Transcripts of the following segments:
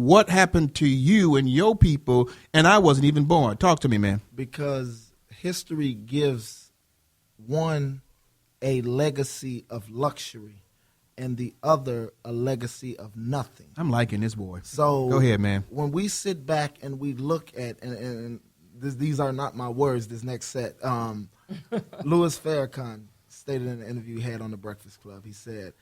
what happened to you and your people, and I wasn't even born? Talk to me, man. Because history gives one a legacy of luxury and the other a legacy of nothing. I'm liking this boy. So go ahead, man. When we sit back and we look at, and these are not my words, this next set, Louis Farrakhan stated in an interview he had on the Breakfast Club, he said,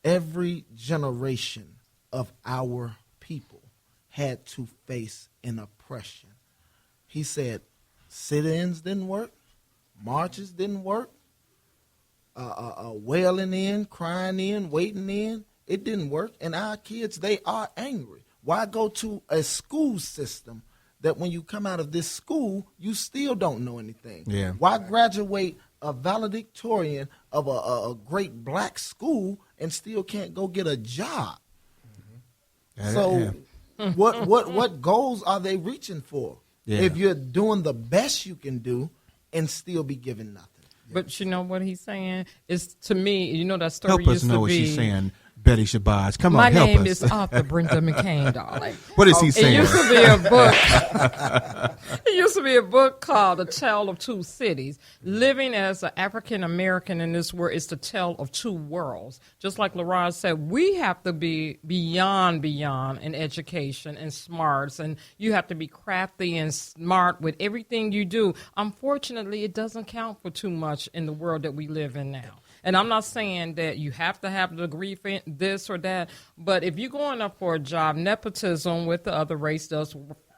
every generation of our people had to face an oppression. He said, sit-ins didn't work, marches didn't work, wailing in, crying in, waiting in, it didn't work. And our kids, they are angry. Why go to a school system that when you come out of this school, you still don't know anything? Yeah. Why graduate a valedictorian of a great black school and still can't go get a job? Mm-hmm. So what goals are they reaching for? Yeah. If you're doing the best you can do and still be given nothing. But you know what he's saying is, to me, you know that story help us used know to what be. She's saying, Betty Shabazz. Come on, help us. My name is Arthur Brenda McCain, darling. What is he saying? It used to be a book. It used to be a book called "A Tale of Two Cities." Living as an African American in this world is the tale of two worlds. Just like Laraj said, we have to be beyond in education and smarts, and you have to be crafty and smart with everything you do. Unfortunately, it doesn't count for too much in the world that we live in now. And I'm not saying that you have to have a degree for this or that, but if you're going up for a job, nepotism with the other race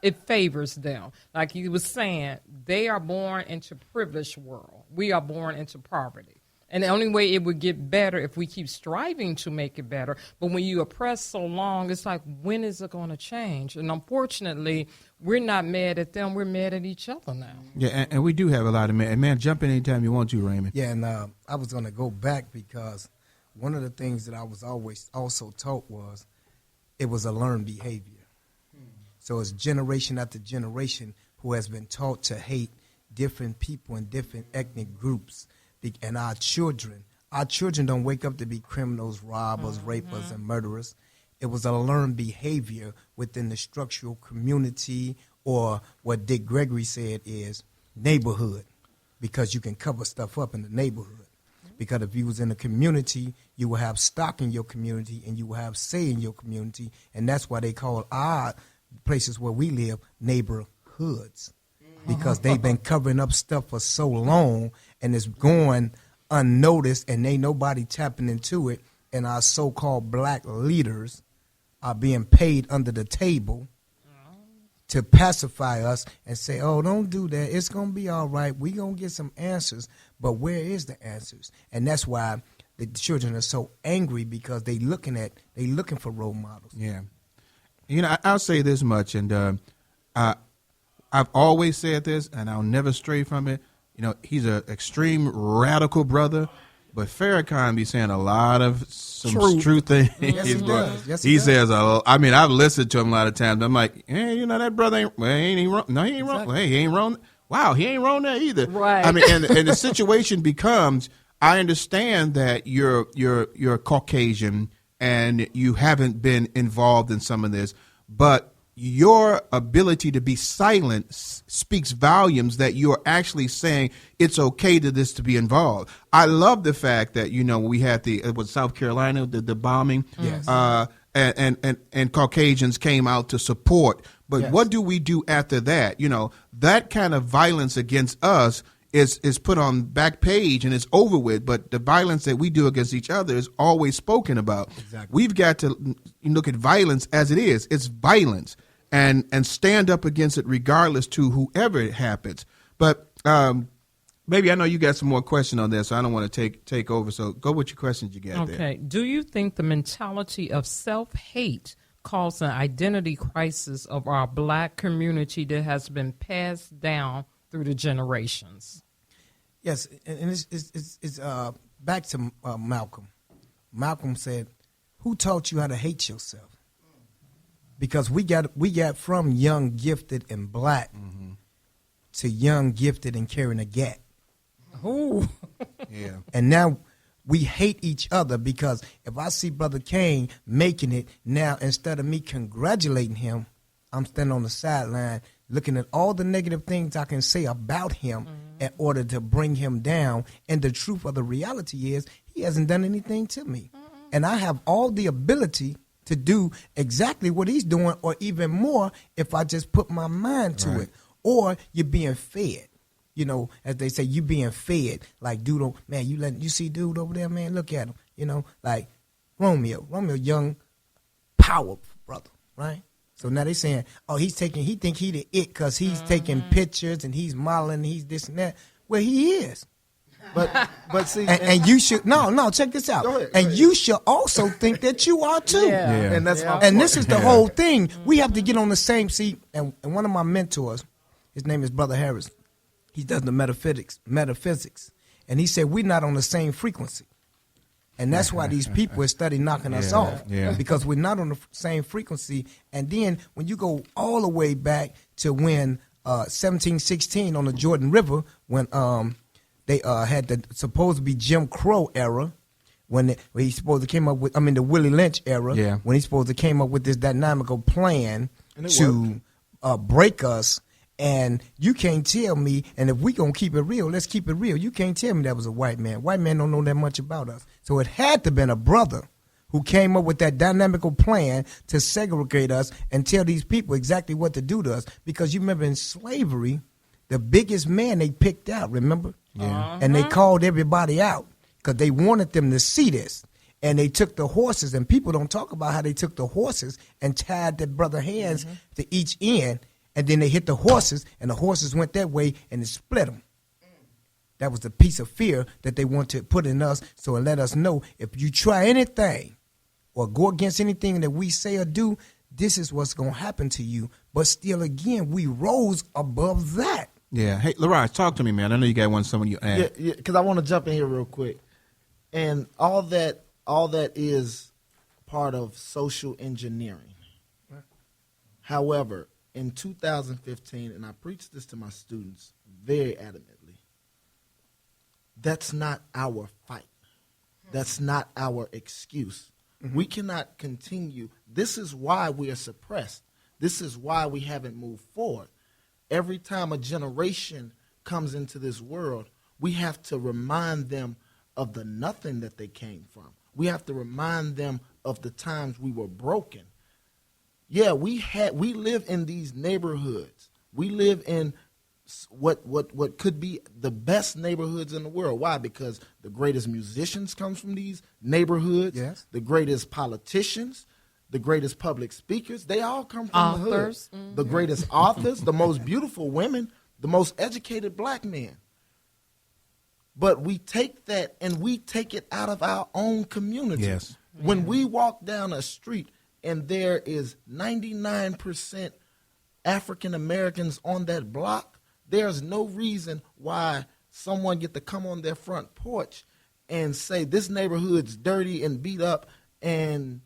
it favors them. Like he was saying, they are born into privileged world. We are born into poverty. And the only way it would get better if we keep striving to make it better. But when you oppress so long, it's like, when is it going to change? And unfortunately, we're not mad at them. We're mad at each other now. Yeah, and we do have a lot of men. And man, jump in anytime you want to, Raymond. Yeah, and I was going to go back because one of the things that I was always also taught was it was a learned behavior. So it's generation after generation who has been taught to hate different people and different ethnic groups. And our children don't wake up to be criminals, robbers, rapers, and murderers. It was a learned behavior within the structural community, or what Dick Gregory said is neighborhood, because you can cover stuff up in the neighborhood. Because if you was in a community, you will have stock in your community and you will have say in your community, and that's why they call our places where we live neighborhoods, because they've been covering up stuff for so long and it's going unnoticed and ain't nobody tapping into it, and our so-called black leaders are being paid under the table to pacify us and say, oh, don't do that. It's going to be all right. We're going to get some answers. But where is the answers? And that's why the children are so angry, because they looking for role models. Yeah. You know, I'll say this much, and I've always said this, and I'll never stray from it. You know, he's an extreme radical brother, but Farrakhan be saying a lot of some true things. Yes, he does. Yes, he says, I mean, I've listened to him a lot of times. But I'm like, hey, you know, that brother ain't wrong. No, he ain't wrong. Hey, he ain't wrong. Wow, he ain't wrong there either. Right. I mean, and the situation becomes, I understand that you're Caucasian and you haven't been involved in some of this, but your ability to be silent speaks volumes that you're actually saying it's okay to this to be involved. I love the fact that, you know, we had South Carolina, the bombing, yes. And Caucasians came out to support. But yes. What do we do after that? You know, that kind of violence against us is put on back page and it's over with. But the violence that we do against each other is always spoken about. Exactly. We've got to look at violence as it is. It's violence. And stand up against it regardless to whoever it happens. But maybe I know you got some more questions on this, so I don't want to take over. So go with your questions you got there. Okay. Do you think the mentality of self-hate caused an identity crisis of our black community that has been passed down through the generations? Yes, and it's back to Malcolm. Malcolm said, "Who taught you how to hate yourself?" Because we got from young, gifted, and black to young, gifted, and carrying a gat. Ooh. Yeah. And now we hate each other because if I see Brother Kane making it now, instead of me congratulating him, I'm standing on the sideline looking at all the negative things I can say about him in order to bring him down. And the truth of the reality is he hasn't done anything to me. And I have all the ability to do exactly what he's doing or even more if I just put my mind to it. Or you're being fed. You know, as they say, you being fed. Like, dude, man, you see dude over there, man, look at him. You know, like Romeo, young, powerful brother, right? So now they saying, oh, he think he the it because he's taking pictures and he's modeling, he's this and that. Well, he is. But see, and you should check this out. Go ahead. And you should also think that you are too. Yeah. And that's my And point. this is the whole thing. We have to get on the same seat. And one of my mentors, his name is Brother Harris. He does the metaphysics. And he said, we're not on the same frequency. And that's why these people are study knocking us off. Yeah. Because we're not on the same frequency. And then when you go all the way back to when 1716 on the Jordan River, when they had the supposed to be Jim Crow era, when he supposed to came up with, the Willie Lynch era, when he supposed to came up with this dynamical plan to break us. And you can't tell me, and if we gonna keep it real, let's keep it real. You can't tell me that was a white man. White men don't know that much about us. So it had to been a brother who came up with that dynamical plan to segregate us and tell these people exactly what to do to us. Because you remember in slavery, the biggest man they picked out, remember? Yeah. And they called everybody out because they wanted them to see this. And they took the horses, and people don't talk about how they took the horses and tied their brother hands to each end. And then they hit the horses, and the horses went that way, and it split them. That was the piece of fear that they want to put in us, so it let us know if you try anything or go against anything that we say or do, this is what's going to happen to you. But still, again, we rose above that. Yeah. Hey, Laraj, talk to me, man. I know you got one someone you add. Yeah, because I want to jump in here real quick. And all that is part of social engineering. However, in 2015, and I preach this to my students very adamantly, that's not our fight. That's not our excuse. We cannot continue. This is why we are suppressed. This is why we haven't moved forward. Every time a generation comes into this world, we have to remind them of the nothing that they came from. We have to remind them of the times we were broken. Yeah, we live in these neighborhoods. We live in what could be the best neighborhoods in the world. Why? Because the greatest musicians come from these neighborhoods. Yes. The greatest politicians, the greatest public speakers, they all come from the hood. The greatest authors, the most beautiful women, the most educated black men. But we take that and we take it out of our own community. Yes. When we walk down a street and there is 99% African Americans on that block, there's no reason why someone get to come on their front porch and say this neighborhood's dirty and beat up and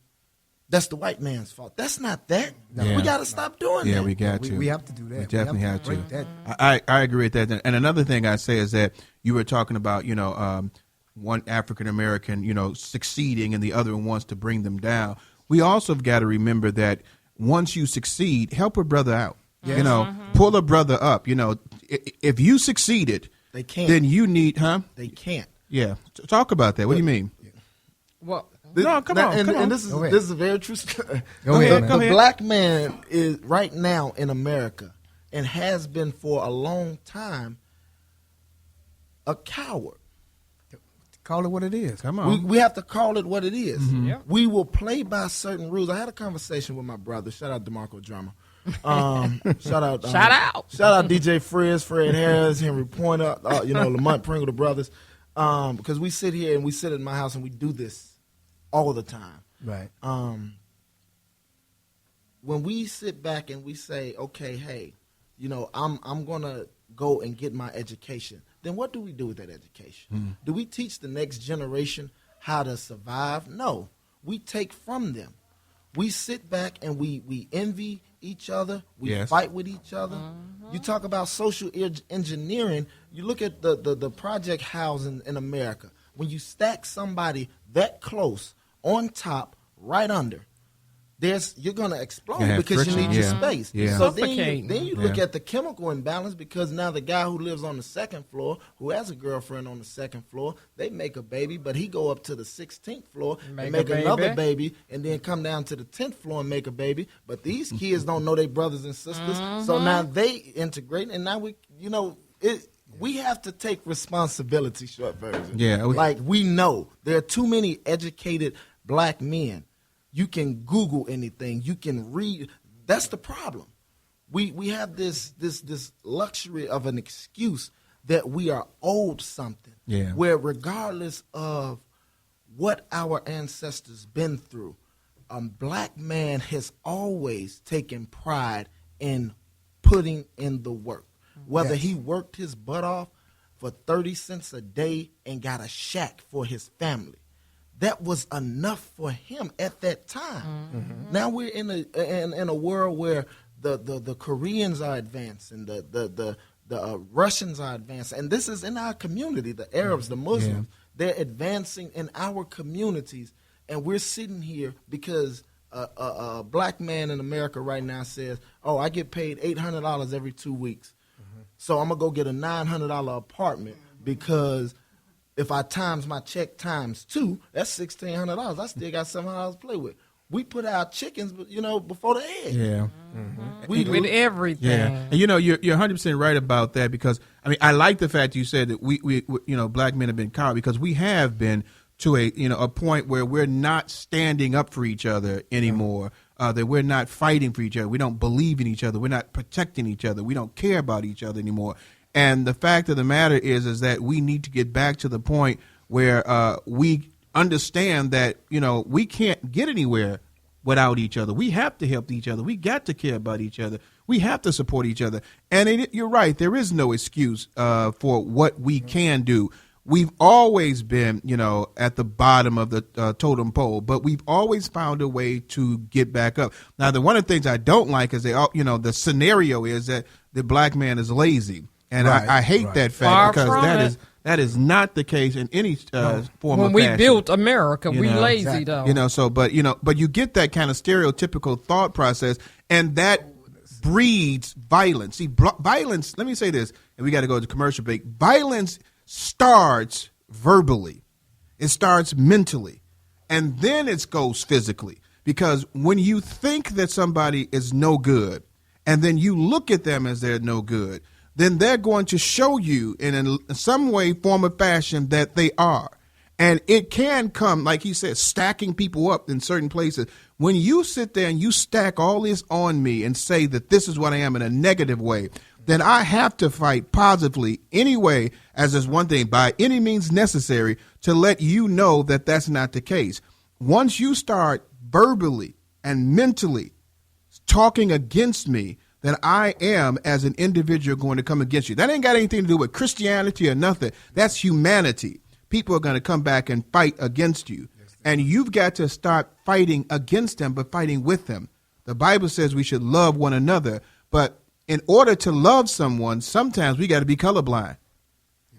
that's the white man's fault. That's not that. Yeah. We got to stop doing that. Yeah, we got to. We have to do that. We definitely have to. break that. I agree with that. And another thing I say is that you were talking about, one African American, succeeding and the other one wants to bring them down. We also have got to remember that once you succeed, help a brother out. Yes. Pull a brother up. If you succeeded, They can't. then you need, They can't. Yeah. Talk about that. What do you mean? Well, No, come on. And this is a very true story. Go ahead, man. Go The ahead. black man is right now in America and has been for a long time a coward. Call it what it is. Come on. We have to call it what it is. Yeah. We will play by certain rules. I had a conversation with my brother. Shout out DeMarco Drummer. Shout out DJ Fred Harris, Henry Pointer, Lamont Pringle, the brothers. Because we sit here and we sit in my house and we do this all the time. Right. When we sit back and we say, okay, hey, I'm gonna go and get my education, then what do we do with that education? Do we teach the next generation how to survive? No, we take from them. We sit back and we envy each other. We fight with each other. You talk about social engineering. You look at the project housing in America. when you stack somebody that close on top, right under, you're gonna explode because you need your space. Yeah. So then you look Yeah. at the chemical imbalance, because now the guy who lives on the second floor, who has a girlfriend on the second floor, they make a baby, but he go up to the 16th floor and make another baby, and then come down to the 10th floor and make a baby. But these kids don't know their brothers and sisters, so now they integrate, and now we have to take responsibility. Short version. Yeah. Like, we know there are too many educated black men. You can Google anything. You can read. That's the problem. We have this luxury of an excuse that we are owed something. Yeah. Where regardless of what our ancestors been through, a black man has always taken pride in putting in the work. Whether he worked his butt off for 30 cents a day and got a shack for his family, that was enough for him at that time. Now we're in a world where the Koreans are advancing, the Russians are advancing, and this is in our community. The Arabs, the Muslims, they're advancing in our communities, and we're sitting here because a black man in America right now says, "Oh, I get paid $800 every 2 weeks, so I'm gonna go get a $900 apartment because." If I times my check times 2, that's $1,600. I still got $700 to play with. We put our chickens, before the egg. Yeah. With everything. Yeah. And you're 100% right about that, because I like the fact you said that we black men have been cowed, because we have been to a point where we're not standing up for each other anymore. That we're not fighting for each other. We don't believe in each other. We're not protecting each other. We don't care about each other anymore. And the fact of the matter is that we need to get back to the point where we understand that, we can't get anywhere without each other. We have to help each other. We got to care about each other. We have to support each other. And you're right. There is no excuse for what we can do. We've always been, at the bottom of the totem pole, but we've always found a way to get back up. Now, one of the things I don't like is the scenario is that the black man is lazy. And I hate that fact, because that is not the case in any form when of we fashion. built America, we lazy though. But you get that kind of stereotypical thought process, and that breeds violence. See, violence. Let me say this, and we got to go to commercial break. Violence starts verbally, it starts mentally, and then it goes physically. Because when you think that somebody is no good, and then you look at them as they're no good, then they're going to show you in some way, form, or fashion that they are. And it can come, like he said, stacking people up in certain places. When you sit there and you stack all this on me and say that this is what I am in a negative way, then I have to fight positively anyway, as is one thing, by any means necessary, to let you know that that's not the case. Once you start verbally and mentally talking against me, then I am, as an individual, going to come against you. That ain't got anything to do with Christianity or nothing. That's humanity. People are going to come back and fight against you. And you've got to start fighting against them, but fighting with them. The Bible says we should love one another. But in order to love someone, sometimes we got to be colorblind.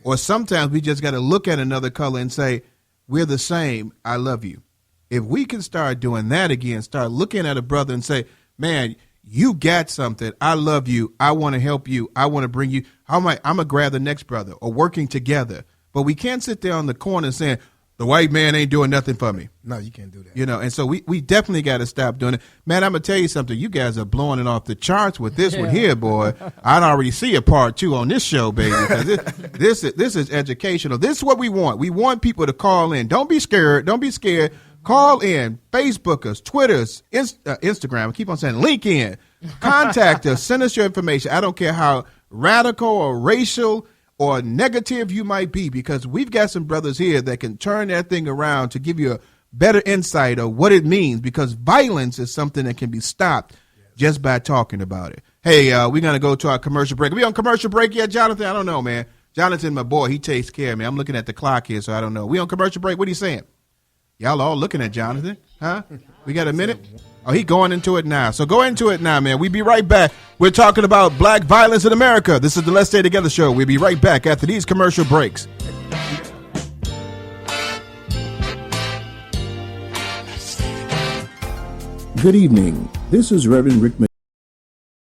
Or sometimes we just got to look at another color and say, we're the same. I love you. If we can start doing that again, start looking at a brother and say, man, you got something. I love you. I want to help you. I want to bring you. I'm going to grab the next brother, or working together. But we can't sit there on the corner saying, the white man ain't doing nothing for me. No, you can't do that. And so we definitely got to stop doing it. Man, I'm going to tell you something. You guys are blowing it off the charts with this one here, boy. I'd already see a part 2 on this show, baby. This is educational. This is what we want. We want people to call in. Don't be scared. Don't be scared. Call in, Facebook us, Twitter us, Instagram. I keep on saying LinkedIn. Contact us. Send us your information. I don't care how radical or racial or negative you might be, because we've got some brothers here that can turn that thing around to give you a better insight of what it means, because violence is something that can be stopped just by talking about it. Hey, we're going to go to our commercial break. Are we on commercial break yet, Jonathan? I don't know, man. Jonathan, my boy, he takes care of me. I'm looking at the clock here, so I don't know. We on commercial break? What are you saying? Y'all all looking at Jonathan, huh? We got a minute? Oh, he going into it now. So go into it now, man. We'll be right back. We're talking about black violence in America. This is the Let's Stay Together show. We'll be right back after these commercial breaks. Good evening. This is Reverend Rick